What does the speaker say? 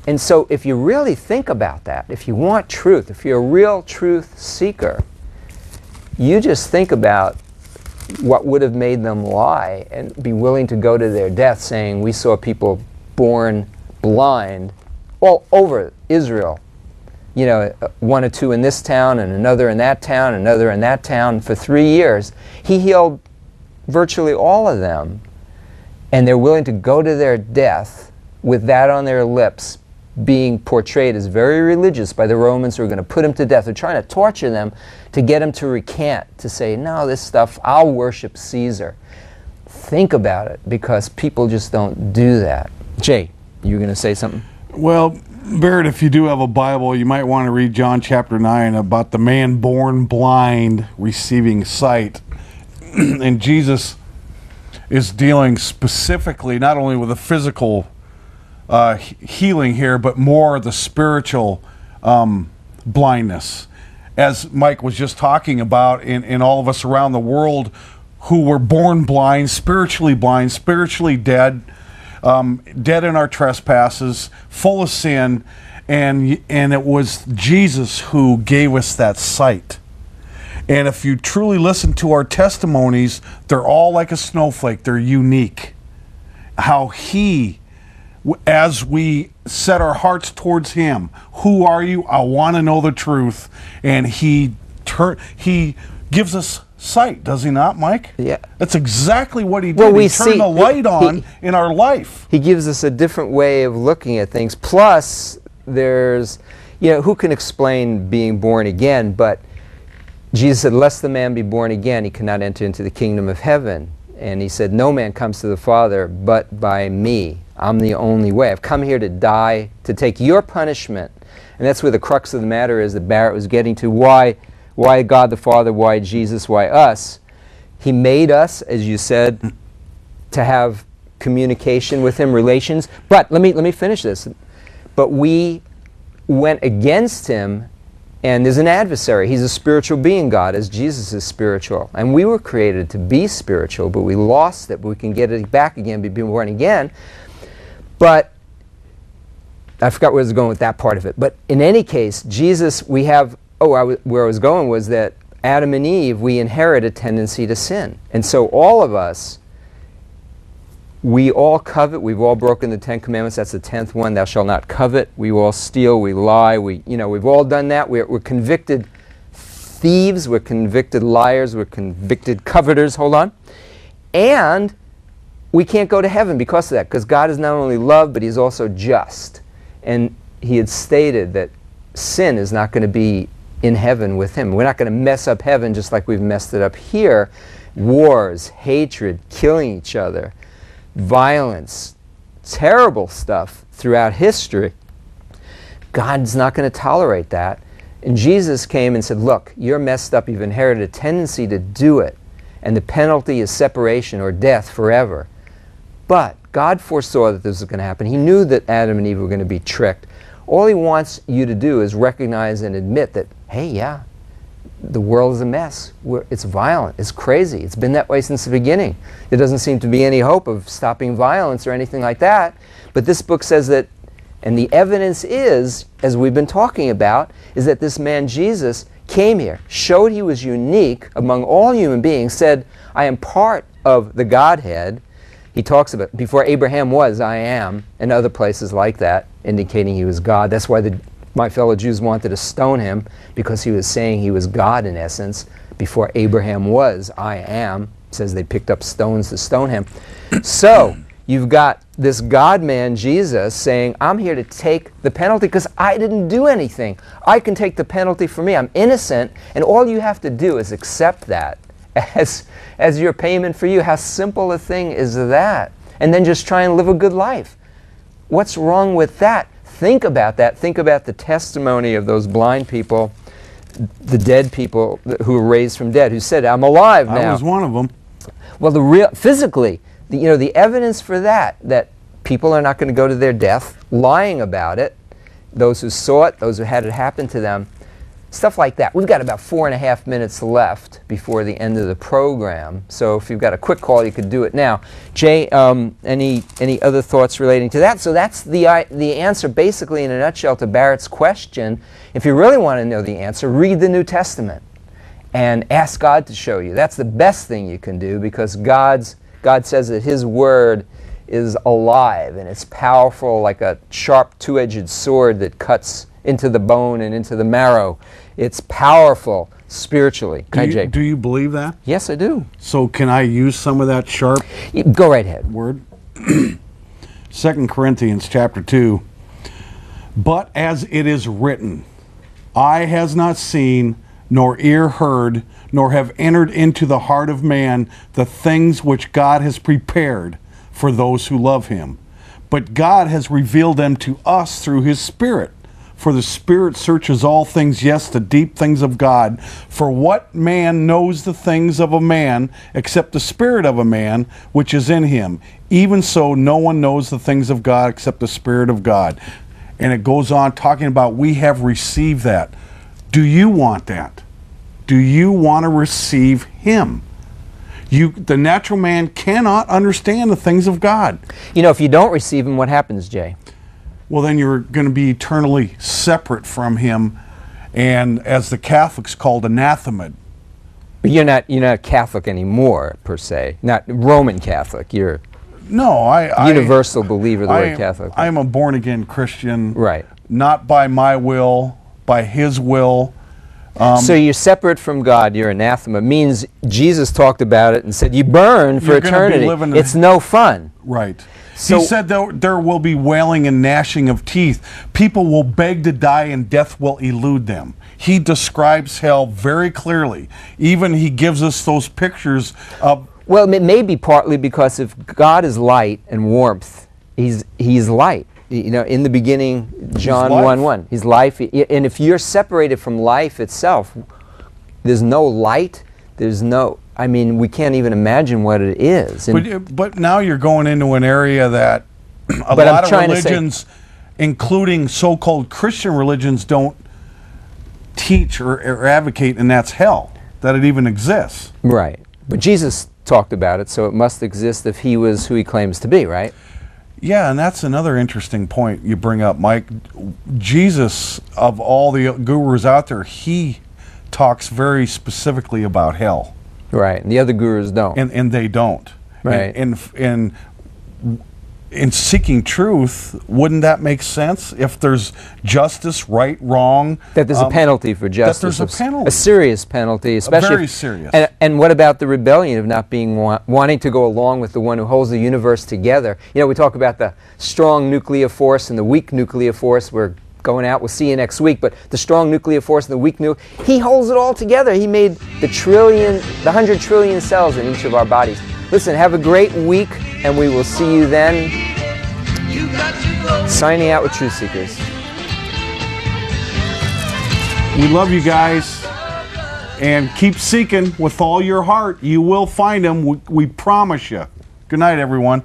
And so if you really think about that, if you want truth, if you're a real truth seeker, you just think about what would have made them lie and be willing to go to their death saying, we saw people born blind all over Israel. You know, one or two in this town and another in that town, another in that town for 3 years. He healed virtually all of them. And they're willing to go to their death with that on their lips, being portrayed as very religious by the Romans who are going to put him to death. They're trying to torture them to get him to recant, to say, no, this stuff, I'll worship Caesar. Think about it, because people just don't do that. Jay, you were going to say something? Well, Barrett, if you do have a Bible, you might want to read John chapter 9 about the man born blind receiving sight. And Jesus is dealing specifically not only with the physical healing here, but more the spiritual blindness. As Mike was just talking about, in all of us around the world who were born blind, spiritually dead, dead in our trespasses, full of sin, and it was Jesus who gave us that sight. And if you truly listen to our testimonies, they're all like a snowflake. They're unique. How He, as we set our hearts towards Him, who are you? I want to know the truth. And He gives us sight, does He not, Mike? Yeah. That's exactly what He did. Well, He turned the light on in our life. He gives us a different way of looking at things. Plus, there's, you know, who can explain being born again? But Jesus said, lest the man be born again, he cannot enter into the kingdom of heaven. And He said, no man comes to the Father but by me. I'm the only way. I've come here to die, to take your punishment. And that's where the crux of the matter is that Barrett was getting to. Why God the Father? Why Jesus? Why us? He made us, as you said, to have communication with Him, relations. But let me finish this. But we went against Him, and there's an adversary. He's a spiritual being, God, as Jesus is spiritual. And we were created to be spiritual, but we lost it. But we can get it back again, be born again. But I forgot where I was going with that part of it. But in any case, Jesus, we have, where I was going was that Adam and Eve, we inherit a tendency to sin. And so all of us, we all covet. We've all broken the 10 Commandments. That's the 10th one, thou shalt not covet. We all steal, we lie, we've all done that. We're convicted thieves, we're convicted liars, we're convicted coveters, hold on. And we can't go to heaven because of that, because God is not only love, but He's also just. And He had stated that sin is not going to be in heaven with Him. We're not going to mess up heaven just like we've messed it up here. Wars, hatred, killing each other, violence, terrible stuff throughout history. God's not going to tolerate that. And Jesus came and said, look, you're messed up. You've inherited a tendency to do it. And the penalty is separation or death forever. But God foresaw that this was going to happen. He knew that Adam and Eve were going to be tricked. All He wants you to do is recognize and admit that, hey, yeah, the world is a mess. It's violent. It's crazy. It's been that way since the beginning. There doesn't seem to be any hope of stopping violence or anything like that. But this book says that, and the evidence is, as we've been talking about, is that this man Jesus came here, showed He was unique among all human beings, said, I am part of the Godhead. He talks about, before Abraham was, I am, and other places like that, indicating He was God. That's why my fellow Jews wanted to stone Him, because He was saying He was God in essence. Before Abraham was, I am. It says they picked up stones to stone Him. So you've got this God-man, Jesus, saying, I'm here to take the penalty because I didn't do anything. I can take the penalty for me. I'm innocent, and all you have to do is accept that as your payment for you. How simple a thing is that? And then just try and live a good life. What's wrong with that? Think about that. Think about the testimony of those blind people, the dead people who were raised from dead, who said, I'm alive now. I was one of them. Well, physically, the evidence for that people are not going to go to their death lying about it, those who saw it, those who had it happen to them, Stuff like that. We've got about 4.5 minutes left before the end of the program. So if you've got a quick call, you could do it now. Jay, any other thoughts relating to that? So that's the answer, basically, in a nutshell, to Barrett's question. If you really want to know the answer, read the New Testament and ask God to show you. That's the best thing you can do, because God says that His Word is alive and it's powerful, like a sharp two-edged sword that cuts into the bone and into the marrow. It's powerful spiritually. Do you believe that? Yes, I do. So can I use some of that sharp Go right ahead. word? 2 Corinthians chapter 2. But as it is written, eye has not seen, nor ear heard, nor have entered into the heart of man the things which God has prepared for those who love Him. But God has revealed them to us through His Spirit. For the Spirit searches all things, yes, the deep things of God. For what man knows the things of a man, except the Spirit of a man, which is in him? Even so, no one knows the things of God, except the Spirit of God. And it goes on talking about, we have received that. Do you want that? Do you want to receive Him? The natural man cannot understand the things of God. You know, if you don't receive Him, what happens, Jay? Well, then you're going to be eternally separate from Him, and as the Catholics called, anathema. But you're not Catholic anymore, per se. Not Roman Catholic. You're universal believer of the word Catholic. I am a born-again Christian. Right. Not by my will, by His will. So you're separate from God. You're anathema. Means Jesus talked about it and said you burn for eternity. It's no fun. Right. So, He said there will be wailing and gnashing of teeth. People will beg to die and death will elude them. He describes hell very clearly. Even He gives us those pictures of... Well, it may be partly because if God is light and warmth, He's light. You know, in the beginning, John 1:1, He's life. And if you're separated from life itself, there's no light, there's no... I mean, we can't even imagine what it is. But now you're going into an area that a lot of religions, including so-called Christian religions, don't teach or advocate, and that's hell, that it even exists. Right. But Jesus talked about it, so it must exist if He was who He claims to be, right? Yeah, and that's another interesting point you bring up, Mike. Jesus, of all the gurus out there, He talks very specifically about hell. Right, and the other gurus don't. And they don't. Right. And in seeking truth, wouldn't that make sense? If there's justice, right, wrong. That there's a penalty for justice. That there's a penalty. A serious penalty, especially. Very serious. And what about the rebellion of not being wanting to go along with the one who holds the universe together? You know, we talk about the strong nuclear force and the weak nuclear force. We're going out, we'll see you next week, but the strong nuclear force and the weak He holds it all together. He made the 100 trillion cells in each of our bodies. Listen, have a great week, and we will see you then. Signing out with Truth Seekers. We love you guys, and keep seeking with all your heart. You will find Him. We promise you. Good night, everyone.